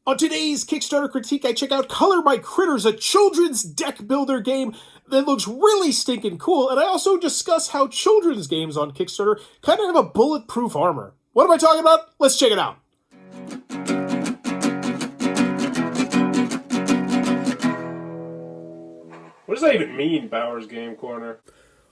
On today's Kickstarter critique, I check out Coulor MY Kritters, a children's deck builder game that looks really stinking cool, and I also discuss how children's games on Kickstarter kind of have a bulletproof armor. What am I talking about? Let's check it out. What does that even mean, Bowers Game Corner?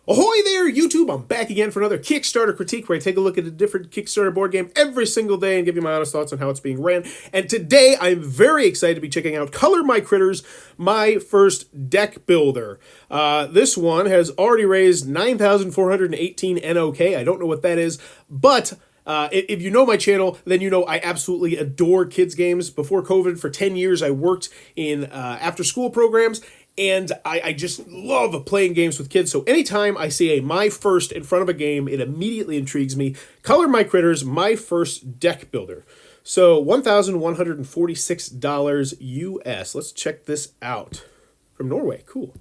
Ahoy there, YouTube! I'm back again for another Kickstarter critique where I take a look at a different Kickstarter board game every single day and give you my honest thoughts on how it's being ran. And today, I'm very excited to be checking out Coulor MY Kritters, my first deck builder. This one has already raised 9,418 NOK. I don't know what that is, but if you know my channel, then you know I absolutely adore kids games. Before COVID, for 10 years, I worked in after-school programs, and I just love playing games with kids. So anytime I see a My First in front of a game, it immediately intrigues me. Coulor MY Kritters, my first deck builder. So $1,146 US. Let's check this out. From Norway. Cool.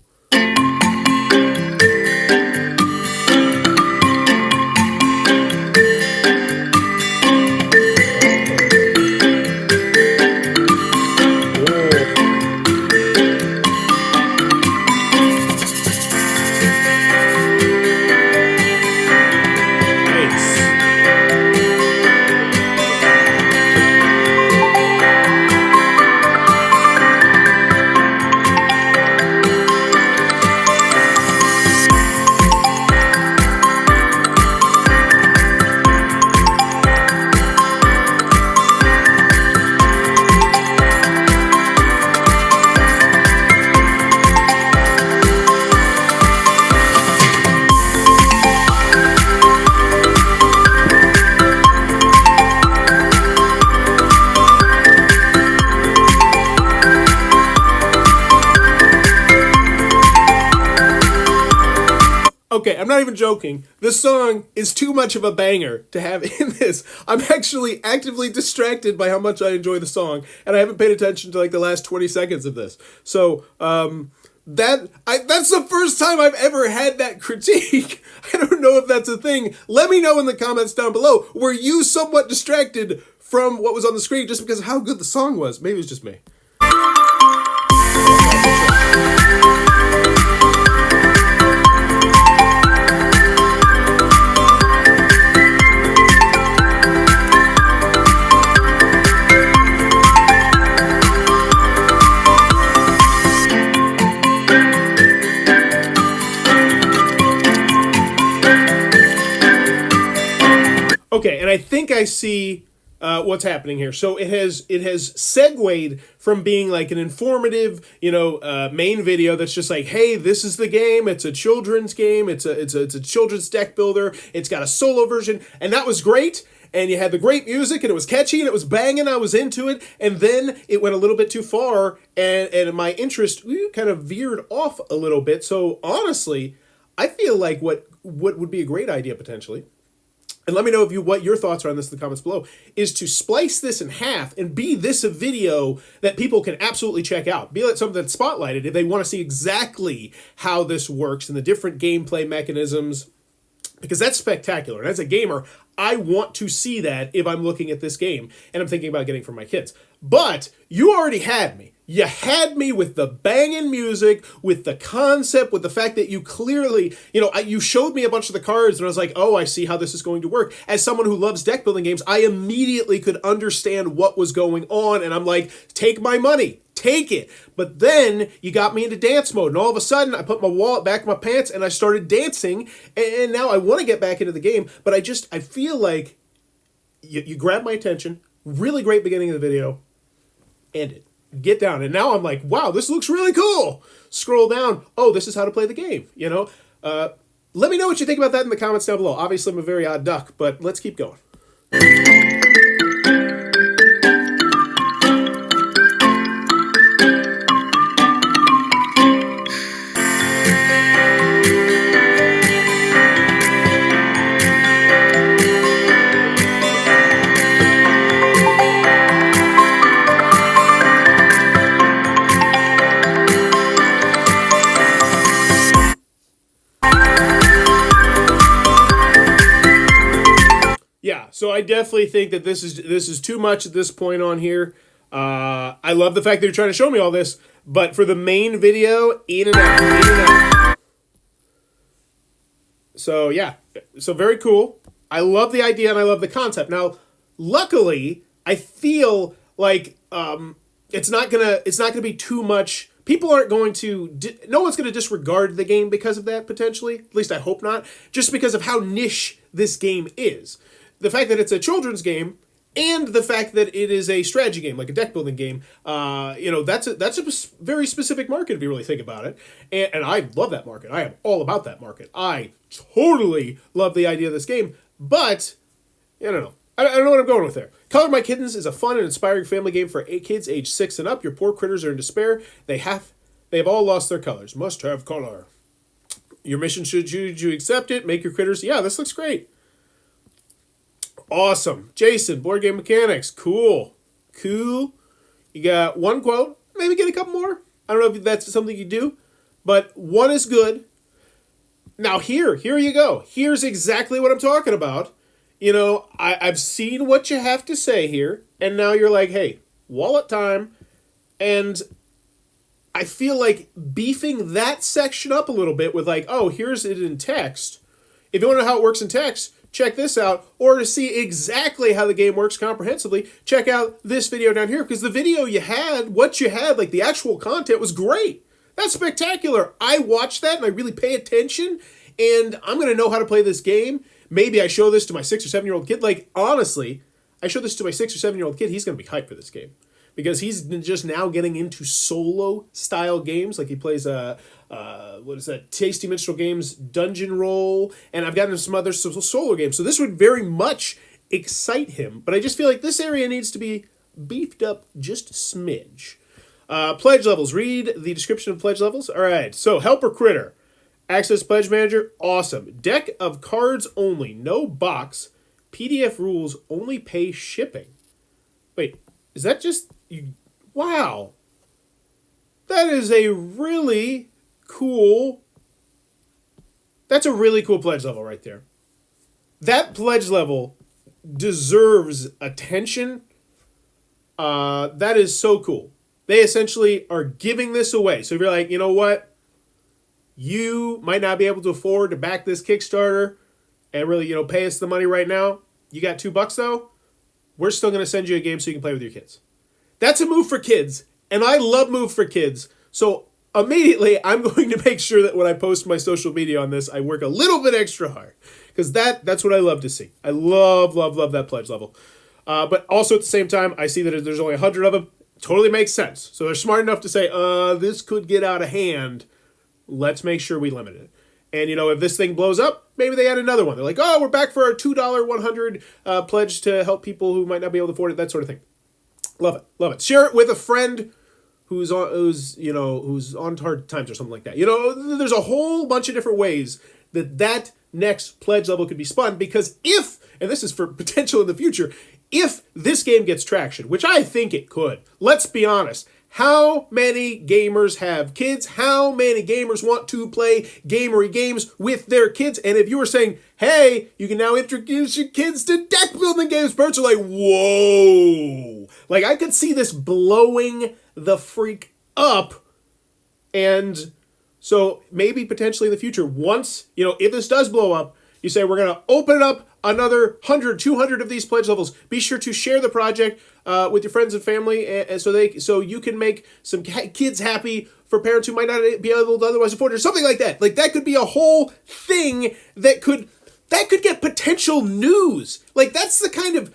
Okay, I'm not even joking. This song is too much of a banger to have in this. I'm actually actively distracted by how much I enjoy the song, and I haven't paid attention to like the last 20 seconds of this. So, that's the first time I've ever had that critique. I don't know if that's a thing. Let me know in the comments down below. Were you somewhat distracted from what was on the screen just because of how good the song was? Maybe it's just me. Okay, and I think I see what's happening here. So it has segued from being like an informative, main video that's just like, hey, this is the game. It's a children's game. It's a children's deck builder. It's got a solo version, and that was great. And you had the great music, and it was catchy, and it was banging. I was into it, and then it went a little bit too far, and my interest kind of veered off a little bit. So honestly, I feel like what would be a great idea potentially, and let me know what your thoughts are on this in the comments below, is to splice this in half and be this a video that people can absolutely check out. Be like something that's spotlighted if they want to see exactly how this works and the different gameplay mechanisms, because that's spectacular. And as a gamer, I want to see that if I'm looking at this game and I'm thinking about getting it for my kids. But you already had me. You had me with the banging music, with the concept, with the fact that you clearly, you showed me a bunch of the cards and I was like, oh, I see how this is going to work. As someone who loves deck building games, I immediately could understand what was going on, and I'm like, take my money. Take it. But then you got me into dance mode, and all of a sudden I put my wallet back in my pants and I started dancing, and now I want to get back into the game, but I feel like you grabbed my attention, really great beginning of the video, end it. Get down, and now I'm like, wow, this looks really cool. Scroll down, oh, this is how to play the game, Let me know what you think about that in the comments down below. Obviously, I'm a very odd duck, but let's keep going. So I definitely think that this is too much at this point on here. I love the fact that you're trying to show me all this, but for the main video, in and out, in and out. So yeah, so very cool. I love the idea and I love the concept. Now, luckily, I feel like it's not gonna be too much. People aren't going to. No one's going to disregard the game because of that, potentially. At least I hope not. Just because of how niche this game is. The fact that it's a children's game, and the fact that it is a strategy game, like a deck building game. That's a very specific market if you really think about it. And I love that market. I am all about that market. I totally love the idea of this game. But I don't know. I don't know what I'm going with there. Color My Kittens is a fun and inspiring family game for 8 kids age 6 and up. Your poor critters are in despair. They have all lost their colors. Must have color. Your mission, should you accept it, make your critters. Yeah, this looks great. Awesome. Jason, board game mechanics. Cool. You got one quote. Maybe get a couple more. I don't know if that's something you do, but one is good. Now here you go. Here's exactly what I'm talking about. I've seen what you have to say here, and now you're like, hey, wallet time. And I feel like beefing that section up a little bit with like, oh, here's it in text. If you want to know how it works in text, check this out. Or to see exactly how the game works comprehensively, check out this video down here. Because the video what you had, like the actual content was great. That's spectacular. I watch that and I really pay attention, and I'm going to know how to play this game. Maybe I show this to my 6 or 7-year-old kid. Like, honestly, I show this to my 6 or 7-year-old kid, he's going to be hyped for this game. Because he's just now getting into solo-style games. Like, he plays Tasty Minstrel Games Dungeon Roll. And I've gotten some other solo games. So this would very much excite him. But I just feel like this area needs to be beefed up just a smidge. Pledge levels. Read the description of pledge levels. All right. So, Helper Critter. Access Pledge Manager, awesome. Deck of cards only, no box. PDF rules, only pay shipping. Wait, is that just you? Wow. That is a really cool. That's a really cool pledge level right there. That pledge level deserves attention. That is so cool. They essentially are giving this away. So if you're like, you know what? You might not be able to afford to back this Kickstarter and really, pay us the money right now. You got $2 though. We're still going to send you a game so you can play with your kids. That's a move for kids, and I love move for kids. So immediately, I'm going to make sure that when I post my social media on this, I work a little bit extra hard because that's what I love to see. I love that pledge level. But also at the same time, I see that there's only 100 of them. Totally makes sense. So they're smart enough to say, this could get out of hand. Let's make sure we limit it. And, if this thing blows up, maybe they add another one. They're like, oh, we're back for our $2 100 pledge to help people who might not be able to afford it, that sort of thing. Love it. Share it with a friend who's on hard times or something like that. There's a whole bunch of different ways that next pledge level could be spun, because and this is for potential in the future, if this game gets traction, which I think it could, let's be honest. How many gamers have kids? How many gamers want to play gamery games with their kids? And if you were saying, hey, you can now introduce your kids to deck building games, parents are like, whoa. Like, I could see this blowing the freak up. And so maybe potentially in the future, once, if this does blow up, you say, we're going to open it up another 100, 200 of these pledge levels. Be sure to share the project with your friends and family, and so you can make some kids happy for parents who might not be able to otherwise afford it, or something like that. Like, that could be a whole thing that could get potential news. Like, that's the kind of,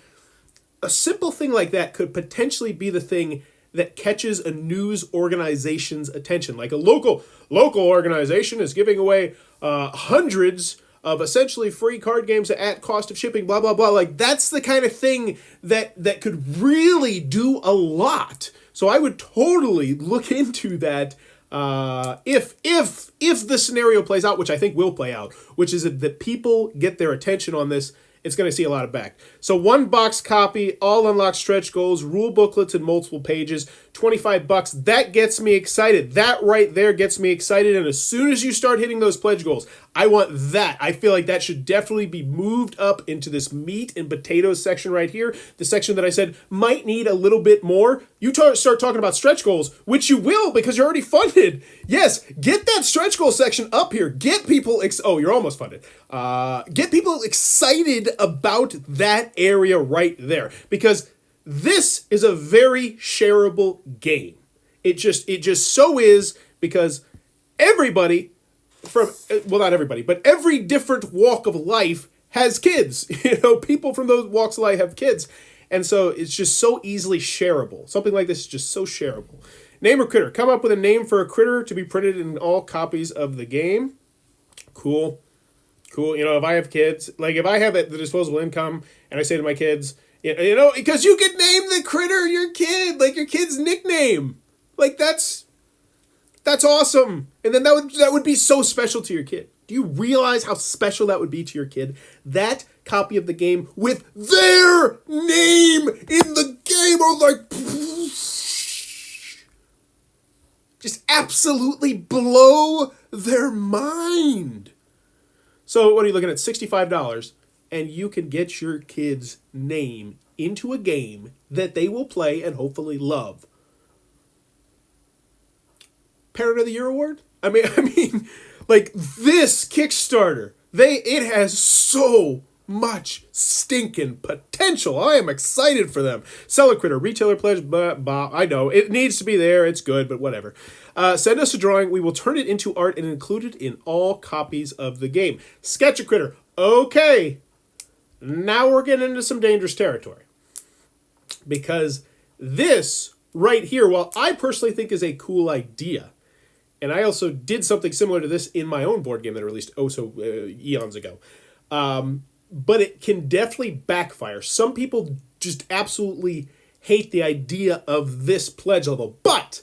a simple thing like that could potentially be the thing that catches a news organization's attention. Like, a local organization is giving away hundreds of essentially free card games at cost of shipping, blah, blah, blah. Like, that's the kind of thing that could really do a lot. So I would totally look into that if the scenario plays out, which I think will play out, which is that people get their attention on this. It's going to see a lot of back. So 1 box copy, all unlocked stretch goals, rule booklets in multiple pages, $25. That gets me excited. That right there gets me excited. And as soon as you start hitting those pledge goals, I want that. I feel like that should definitely be moved up into this meat and potatoes section right here. The section that I said might need a little bit more. You start talking about stretch goals, which you will because you're already funded. Yes, get that stretch goal section up here. Get people, you're almost funded. Get people excited about that area right there because this is a very shareable game. It just so is because everybody not everybody, but every different walk of life has kids. People from those walks of life have kids. And so it's just so easily shareable. Something like this is just so shareable. Name a critter. Come up with a name for a critter to be printed in all copies of the game. Cool. If I have kids, like if I have the disposable income and I say to my kids, because you could name the critter your kid, like your kid's nickname. Like that's awesome. And then that would be so special to your kid. Do you realize how special that would be to your kid? That copy of the game with their name in the game are like just absolutely blow their mind. So what are you looking at? $65, and you can get your kid's name into a game that they will play and hopefully love. Parent of the Year award? I mean, like this Kickstarter, it has so much stinking potential. I am excited for them. Sell a critter, retailer pledge, I know it needs to be there. It's good, but whatever. Send us a drawing. We will turn it into art and include it in all copies of the game. Sketch a critter. Okay, now we're getting into some dangerous territory because this right here, while I personally think is a cool idea. And I also did something similar to this in my own board game that I released eons ago. But it can definitely backfire. Some people just absolutely hate the idea of this pledge level. But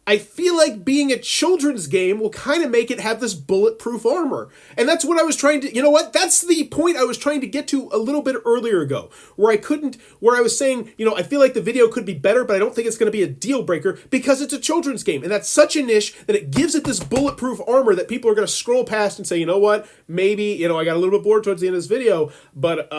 I feel like being a children's game will kind of make it have this bulletproof armor. And that's what I was trying to, that's the point I was trying to get to a little bit earlier ago, where I was saying, I feel like the video could be better, but I don't think it's going to be a deal breaker because it's a children's game. And that's such a niche that it gives it this bulletproof armor that people are going to scroll past and say, you know what, maybe, I got a little bit bored towards the end of this video, but,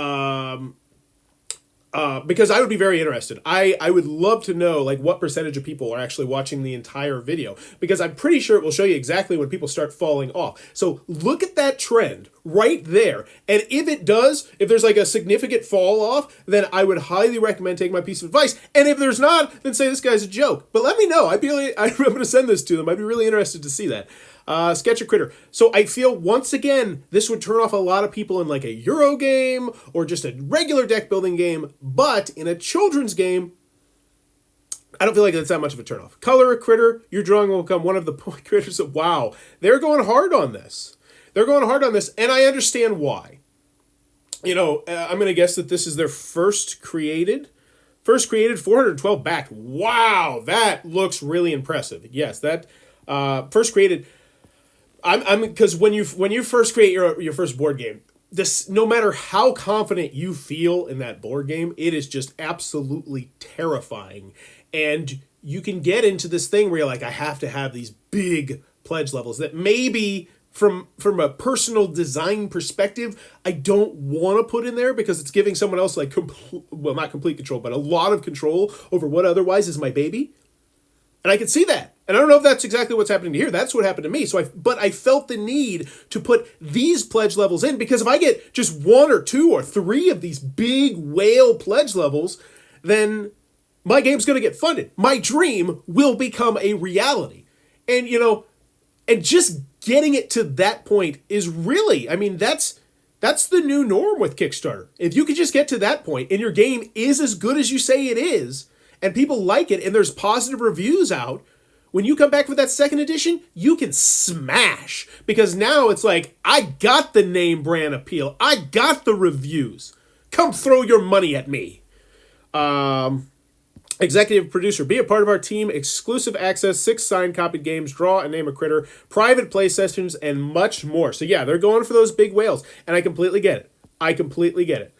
because I would be very interested. I would love to know what percentage of people are actually watching the entire video, because I'm pretty sure it will show you exactly when people start falling off. So look at that trend right there. And if there's a significant fall off, then I would highly recommend taking my piece of advice. And if there's not, then say this guy's a joke. But let me know. I'm going to send this to them. I'd be really interested to see that. Sketch a critter. So I feel, once again, this would turn off a lot of people in a Euro game or just a regular deck building game, but in a children's game, I don't feel like that's that much of a turnoff. Color a critter, your drawing will become one of the critters of, wow, they're going hard on this. And I understand why. I'm going to guess that this is their first created, 412 backed. Wow, that looks really impressive. Yes, that first created. I'm because when you first create your first board game, this, no matter how confident you feel in that board game, it is just absolutely terrifying. And you can get into this thing where you're like, I have to have these big pledge levels that maybe from a personal design perspective, I don't want to put in there because it's giving someone else not complete control, but a lot of control over what otherwise is my baby. And I can see that. And I don't know if that's exactly what's happening here. That's what happened to me. But I felt the need to put these pledge levels in, because if I get just 1 or 2 or 3 of these big whale pledge levels, then my game's going to get funded. My dream will become a reality. And, and just getting it to that point is really, that's the new norm with Kickstarter. If you could just get to that point and your game is as good as you say it is, and people like it, and there's positive reviews out, when you come back with that second edition, you can smash. Because now it's like, I got the name brand appeal. I got the reviews. Come throw your money at me. Executive producer, be a part of our team. Exclusive access, 6 signed copied games, draw and name a critter, private play sessions, and much more. So yeah, they're going for those big whales. And I completely get it.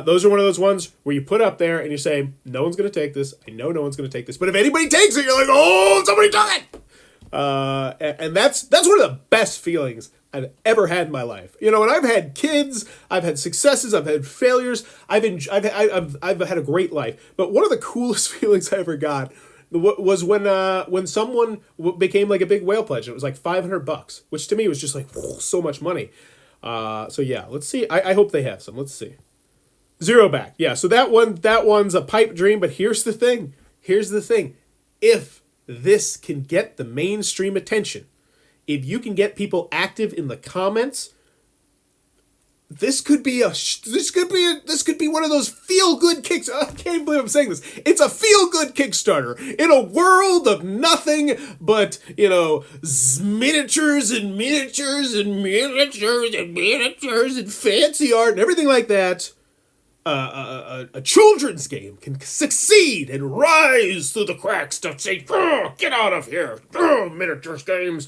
Those are one of those ones where you put up there and you say, no one's going to take this. I know no one's going to take this. But if anybody takes it, you're like, oh, somebody took it. And that's one of the best feelings I've ever had in my life. You know, and I've had kids, I've had successes, I've had failures, I've had a great life. But one of the coolest feelings I ever got was when someone became like a big whale pledge. It was like $500, which to me was just like so much money. So yeah, let's see. I hope they have some. Let's see. 0 back. Yeah, so that one's a pipe dream. But here's the thing. If this can get the mainstream attention, if you can get people active in the comments, this could be one of those feel good kicks. I can't believe I'm saying this. It's a feel good Kickstarter in a world of nothing but, you know, miniatures and miniatures and miniatures and miniatures and fancy art and everything like that. A children's game can succeed and rise through the cracks to say, oh, get out of here, oh, miniatures games.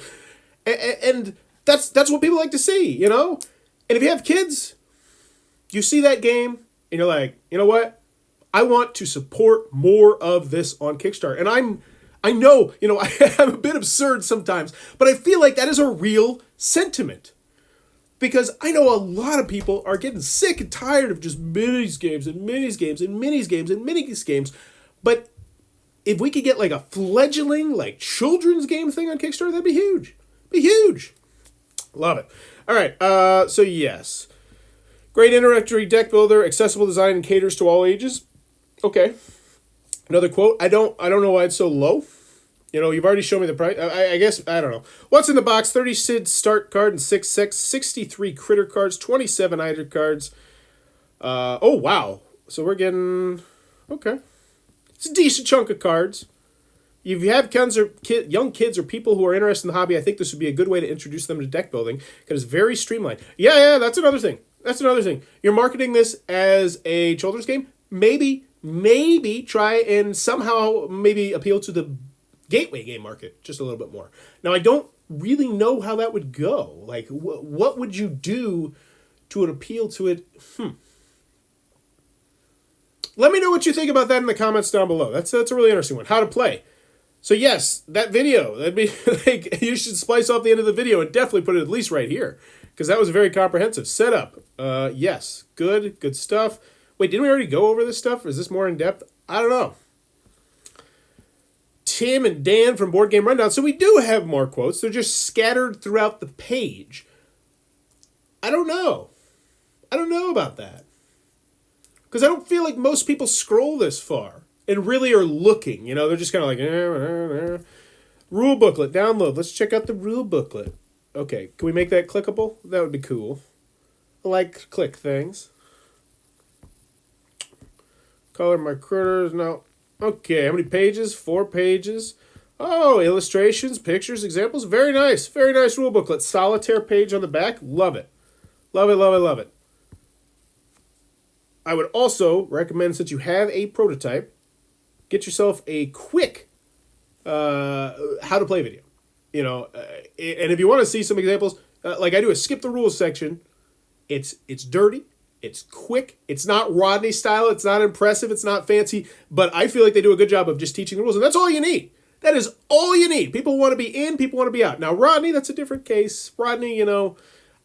And that's what people like to see, you know? And if you have kids, you see that game, and you're like, you know what? I want to support more of this on Kickstarter. And I know, you know, I'm a bit absurd sometimes, but I feel like that is a real sentiment. Because I know a lot of people are getting sick and tired of just minis games and minis games and minis games and minis games. But if we could get like a fledgling, like children's game thing on Kickstarter, that'd be huge. Be huge. Love it. All right. So yes, great introductory deck builder, accessible design, and caters to all ages. Okay. Another quote. I don't know why it's so low. You know, you've already shown me the price. I guess, I don't know. What's in the box? 30 SID start card and 6 sets, 63 critter cards, 27 Hydra cards. Oh, wow. So we're getting, okay. It's a decent chunk of cards. If you have young kids or people who are interested in the hobby, I think this would be a good way to introduce them to deck building because it's very streamlined. Yeah, that's another thing. You're marketing this as a children's game. Maybe try and somehow maybe appeal to the gateway game market just a little bit more. Now, I don't really know how that would go. Like, what would you do to appeal to it? Let me know what you think about that in the comments down below. That's a really interesting one. How to play. So yes, that video, that'd be like, you should splice off the end of the video and definitely put it at least right here because that was very comprehensive. Setup. Yes, good stuff. Wait, didn't we already go over this stuff? Or is this more in depth? I don't know. Tim and Dan from Board Game Rundown. So we do have more quotes. They're just scattered throughout the page. I don't know about that. Because I don't feel like most people scroll this far and really are looking. You know, they're just kind of like, Rule booklet, download. Let's check out the rule booklet. Okay, can we make that clickable? That would be cool. I like click things. Color my critters. No. Okay, how many pages? 4 pages. Oh, illustrations, pictures, examples. Very nice. Very nice rule booklet. Solitaire page on the back. Love it. Love it. I would also recommend, since you have a prototype, get yourself a quick how to play video. You know, and if you want to see some examples, like I do a skip the rules section. It's dirty. It's quick. It's not Rodney style. It's not impressive. It's not fancy. But I feel like they do a good job of just teaching the rules. And that's all you need. That is all you need. People want to be in. People want to be out. Now, Rodney, that's a different case. Rodney, you know,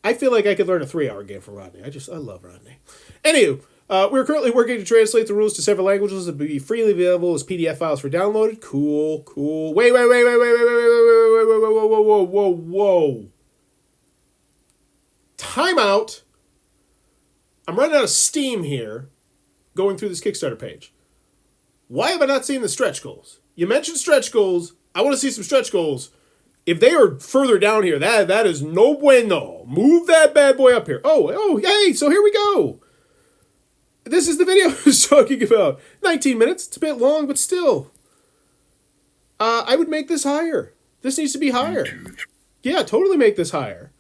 I feel like I could learn a 3-hour game from Rodney. I love Rodney. Anywho, we're currently working to translate the rules to several languages to be freely available as PDF files for downloaded. Cool. Wait. Whoa. Time out. I'm running out of steam here going through this Kickstarter page. Why have I not seen the stretch goals? You mentioned stretch goals. I want to see some stretch goals. If they are further down here, that is no bueno. Move that bad boy up here. Oh, yay. So here we go. This is the video I was talking about. 19 minutes. It's a bit long, but still. I would make this higher. This needs to be higher. Yeah, totally make this higher.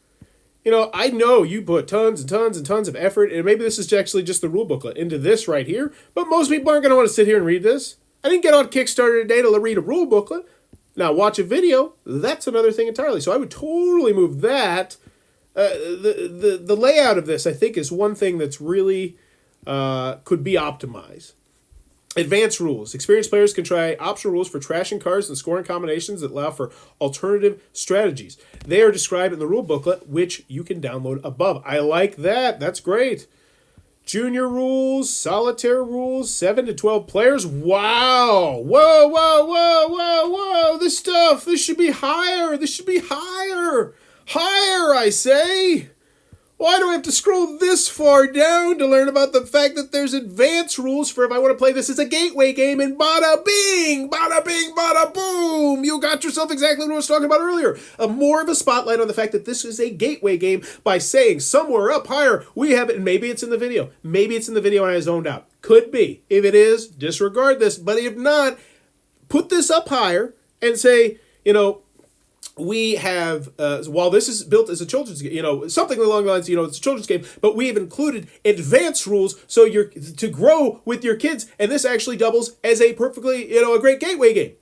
You know, I know you put tons and tons and tons of effort, and maybe this is actually just the rule booklet, into this right here, but most people aren't going to want to sit here and read this. I didn't get on Kickstarter today to read a rule booklet. Now, watch a video, that's another thing entirely. So I would totally move that. The layout of this, I think, is one thing that's really could be optimized. Advanced rules. Experienced players can try optional rules for trashing cards and scoring combinations that allow for alternative strategies. They are described in the rule booklet, which you can download above. I like that. That's great. Junior rules, solitaire rules, 7 to 12 players. Wow. Whoa. This should be higher. This should be higher. Higher, I say. Why do I have to scroll this far down to learn about the fact that there's advanced rules for if I want to play this as a gateway game, and bada bing, bada boom, you got yourself exactly what I was talking about earlier. More of a spotlight on the fact that this is a gateway game by saying somewhere up higher we have it, and maybe it's in the video. Maybe it's in the video and I zoned out. Could be. If it is, disregard this. But if not, put this up higher and say, we have, while this is built as a children's game, something along the lines, it's a children's game, but we have included advanced rules so you're to grow with your kids, and this actually doubles as a perfectly, a great gateway game.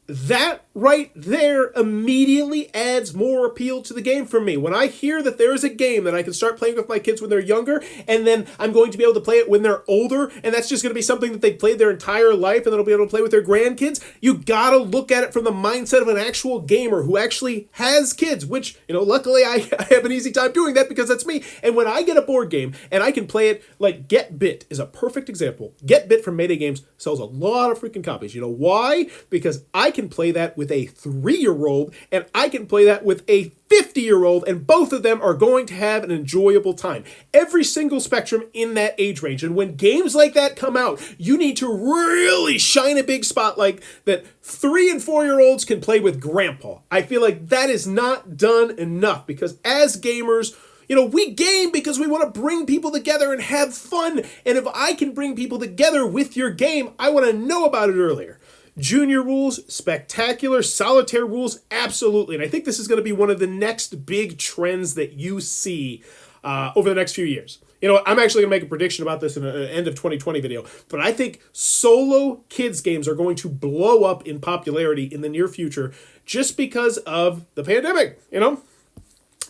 That right there immediately adds more appeal to the game for me. When I hear that there is a game that I can start playing with my kids when they're younger, and then I'm going to be able to play it when they're older, and that's just going to be something that they've played their entire life, and they'll be able to play with their grandkids, you gotta look at it from the mindset of an actual gamer who actually has kids, which, luckily I have an easy time doing that because that's me. And when I get a board game, and I can play it, like Get Bit is a perfect example. Get Bit from Mayday Games sells a lot of freaking copies. You know why? Because I can play that with a 3-year-old, and I can play that with a 50-year-old, and both of them are going to have an enjoyable time. Every single spectrum in that age range. And when games like that come out, you need to really shine a big spotlight that 3 and 4-year-olds can play with grandpa. I feel like that is not done enough, because as gamers, we game because we want to bring people together and have fun. And if I can bring people together with your game, I want to know about it earlier. Junior rules, spectacular. Solitaire rules, absolutely. And I think this is going to be one of the next big trends that you see over the next few years. I'm actually going to make a prediction about this in an end of 2020 video, but I think solo kids games are going to blow up in popularity in the near future just because of the pandemic,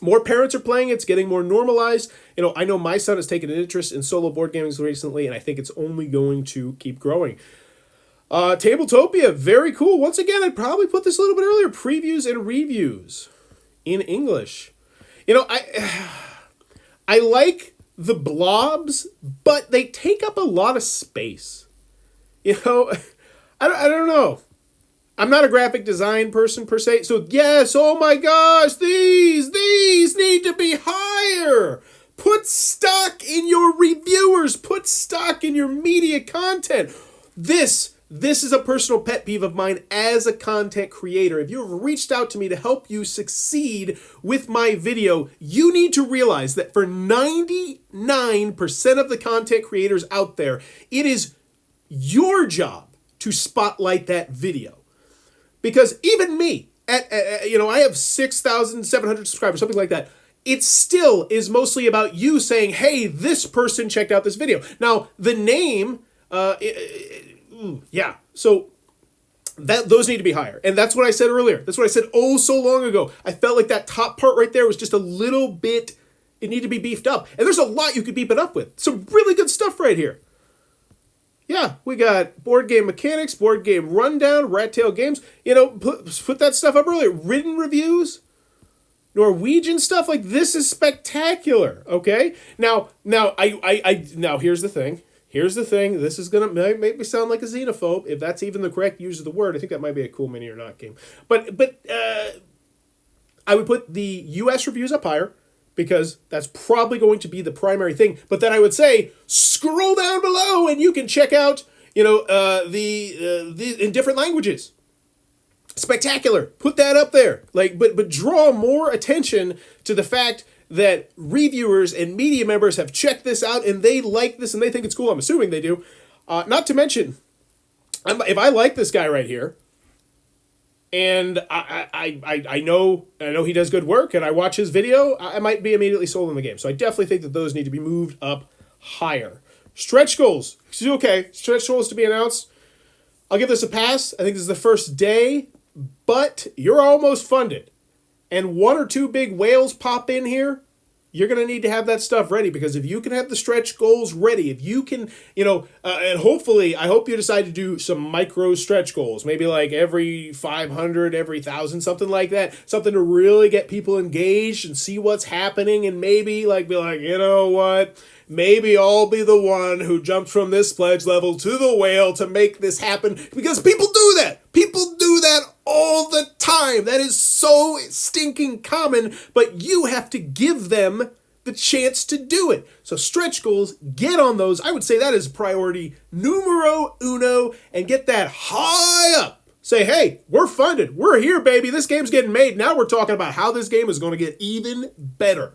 More parents are playing it. It's getting more normalized. I know my son has taken an interest in solo board games recently, and I think it's only going to keep growing. Tabletopia, very cool. Once again, I'd probably put this a little bit earlier. Previews and reviews in English. I like the blobs, but they take up a lot of space. I don't know. I'm not a graphic design person per se, so yes, oh my gosh, these need to be higher. Put stock in your reviewers. Put stock in your media content. This is a personal pet peeve of mine as a content creator. If you've reached out to me to help you succeed with my video, you need to realize that for 99% of the content creators out there, it is your job to spotlight that video. Because even me, I have 6,700 subscribers, something like that. It still is mostly about you saying, hey, this person checked out this video. Now, the name, so those need to be higher. And that's what I said earlier. That's what I said so long ago. I felt like that top part right there was just a little bit, it needed to be beefed up. And there's a lot you could beef it up with. Some really good stuff right here. Yeah, we got board game mechanics, board game rundown, rat tail games. Put that stuff up earlier. Written reviews, Norwegian stuff. Like, this is spectacular. Okay. Now here's the thing. This is gonna make me sound like a xenophobe, if that's even the correct use of the word. I think that might be a cool mini or not game. But I would put the U.S. reviews up higher, because that's probably going to be the primary thing. But then I would say, scroll down below and you can check out, the in different languages. Spectacular. Put that up there. But draw more attention to the fact that reviewers and media members have checked this out and they like this and they think it's cool. I'm assuming they do. Not to mention, if I like this guy right here, and I know he does good work, and I watch his video, I might be immediately sold on the game. So I definitely think that those need to be moved up higher. Stretch goals. Okay, stretch goals to be announced. I'll give this a pass. I think this is the first day, but you're almost funded. And 1 or 2 big whales pop in here, you're going to need to have that stuff ready, because if you can have the stretch goals ready, if you can, and hopefully, I hope you decide to do some micro stretch goals, maybe like every 500, every 1,000, something like that, something to really get people engaged and see what's happening, and maybe like be like, you know what? Maybe I'll be the one who jumps from this pledge level to the whale to make this happen, because people do that. People do that all the time. That is so stinking common, but you have to give them the chance to do it. So stretch goals, get on those. I would say that is priority numero uno, and get that high up. Say, hey, we're funded. We're here, baby. This game's getting made. Now we're talking about how this game is going to get even better.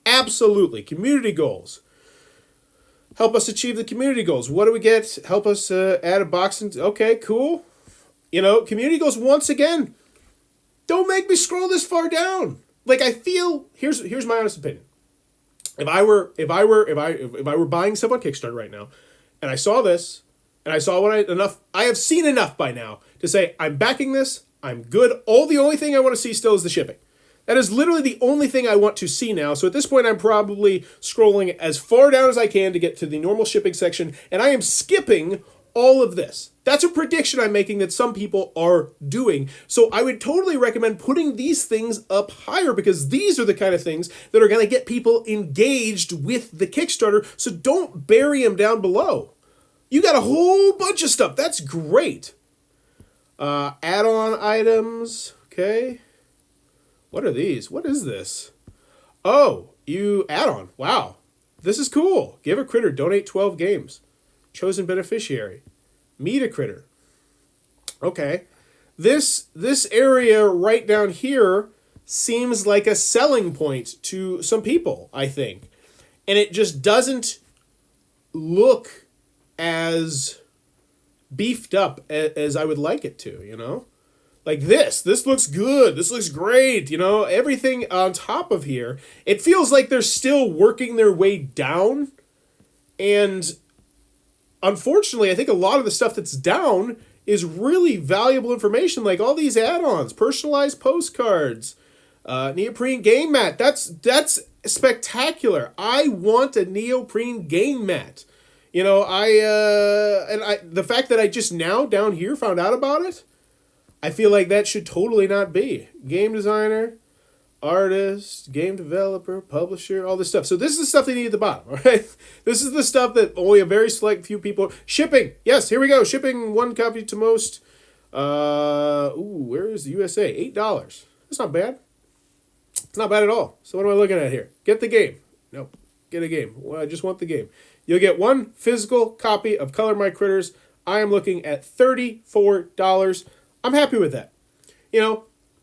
Absolutely. Community goals. Help us achieve the community goals. What do we get? Help us add a box. Okay, cool. Community goals, once again, don't make me scroll this far down. Like, I feel, here's my honest opinion. If I were buying stuff on Kickstarter right now, and I saw this, and I saw I have seen enough by now to say, I'm backing this, I'm good. The only thing I want to see still is the shipping. That is literally the only thing I want to see now. So at this point, I'm probably scrolling as far down as I can to get to the normal shipping section, and I am skipping all of this. That's a prediction I'm making that some people are doing. So I would totally recommend putting these things up higher, because these are the kind of things that are going to get people engaged with the Kickstarter. So don't bury them down below. You got a whole bunch of stuff. That's great. Add-on items. Okay. What are these? What is this? Oh, you add-on. Wow. This is cool. Give a critter. Donate 12 games. Chosen beneficiary. Meet a critter. Okay. This area right down here seems like a selling point to some people, I think. And it just doesn't look as beefed up as I would like it to, Like this looks good. This looks great. Everything on top of here, it feels like they're still working their way down. And unfortunately, I think a lot of the stuff that's down is really valuable information, like all these add-ons, personalized postcards, neoprene game mat. That's spectacular. I want a neoprene game mat. The fact that I just now down here found out about it, I feel like that should totally not be. Game designer, artist, game developer, publisher, all this stuff. So this is the stuff they need at the bottom, all right? This is the stuff that only a very select few people... Shipping. Yes, here we go. Shipping, 1 copy to most. Where is the USA? $8. That's not bad. It's not bad at all. So what am I looking at here? Get the game. No, get a game. Well, I just want the game. You'll get 1 physical copy of Coulor MY Kritters. I am looking at $34. I'm happy with that.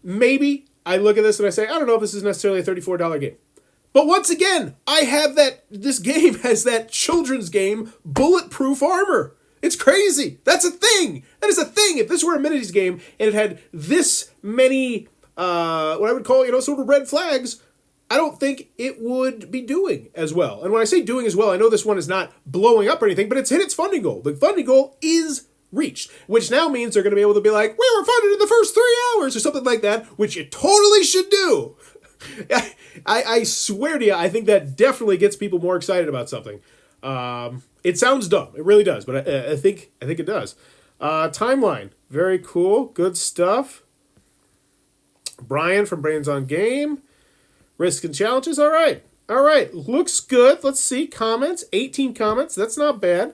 Maybe I look at this and I say, I don't know if this is necessarily a $34 game. But once again, I have this game has that children's game, bulletproof armor. It's crazy. That's a thing. That is a thing. If this were a minis game and it had this many, what I would call, sort of red flags, I don't think it would be doing as well. And when I say doing as well, I know this one is not blowing up or anything, but it's hit its funding goal. The funding goal is reached, which now means they're going to be able to be like, we were funded in the first 3 hours or something like that, which you totally should do. I swear to you, I think that definitely gets people more excited about something. It sounds dumb. It really does, but I think it does. Timeline. Very cool. Good stuff. Brian from Brains on Game. Risk and challenges. All right. Looks good. Let's see. Comments. 18 comments. That's not bad.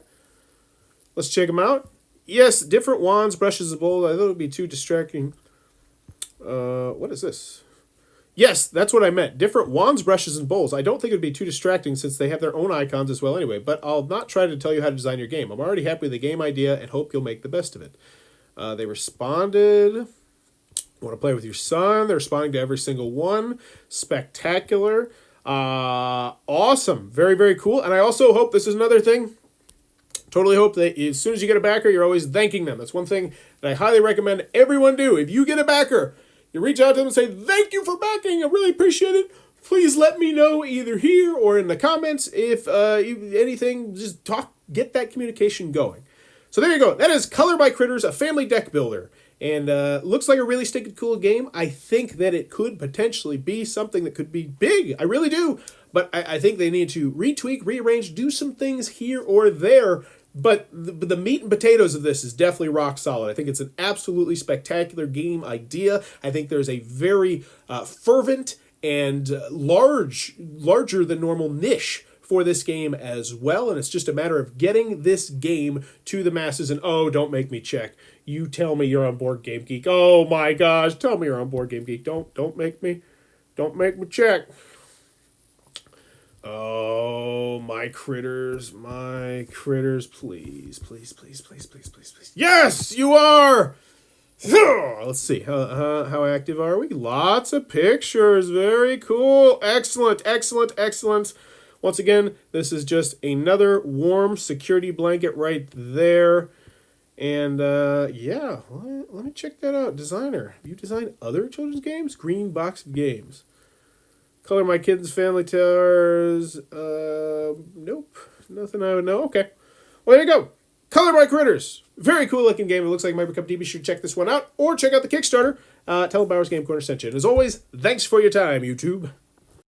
Let's check them out. Yes, different wands, brushes, and bowls. I thought it would be too distracting. What is this? Yes, that's what I meant. Different wands, brushes, and bowls. I don't think it would be too distracting since they have their own icons as well anyway, but I'll not try to tell you how to design your game. I'm already happy with the game idea and hope you'll make the best of it. They responded. Want to play with your son? They're responding to every single one. Spectacular. Awesome. Very, very cool. And I also hope, this is another thing, totally hope that as soon as you get a backer, you're always thanking them. That's one thing that I highly recommend everyone do. If you get a backer, you reach out to them and say, thank you for backing. I really appreciate it. Please let me know either here or in the comments if anything, just get that communication going. So there you go. That is Coulor MY Kritters, a family deck builder. And looks like a really stinking cool game. I think that it could potentially be something that could be big. I really do. but I think they need to retweak, rearrange, do some things here or there. But the meat and potatoes of this is definitely rock solid. I think it's an absolutely spectacular game idea. I think there's a very fervent and larger than normal niche for this game as well, and it's just a matter of getting this game to the masses. And oh, don't make me check. You tell me you're on Board Game Geek. Oh my gosh, tell me you're on Board Game Geek. Don't make me check. Oh, my critters, please. Yes, you are! Let's see, how active are we? Lots of pictures, very cool. Excellent. Once again, this is just another warm security blanket right there. And yeah, let me check that out. Designer, you design other children's games? Green Box Games. Coulor My Kids Family Towers. Nope. Nothing I would know. Okay. Well, there you go. Coulor My Kritters. Very cool looking game. It looks like my cup of tea. Be sure to check this one out or check out the Kickstarter. Tell them Bowers Game Corner sent you. And as always, thanks for your time, YouTube.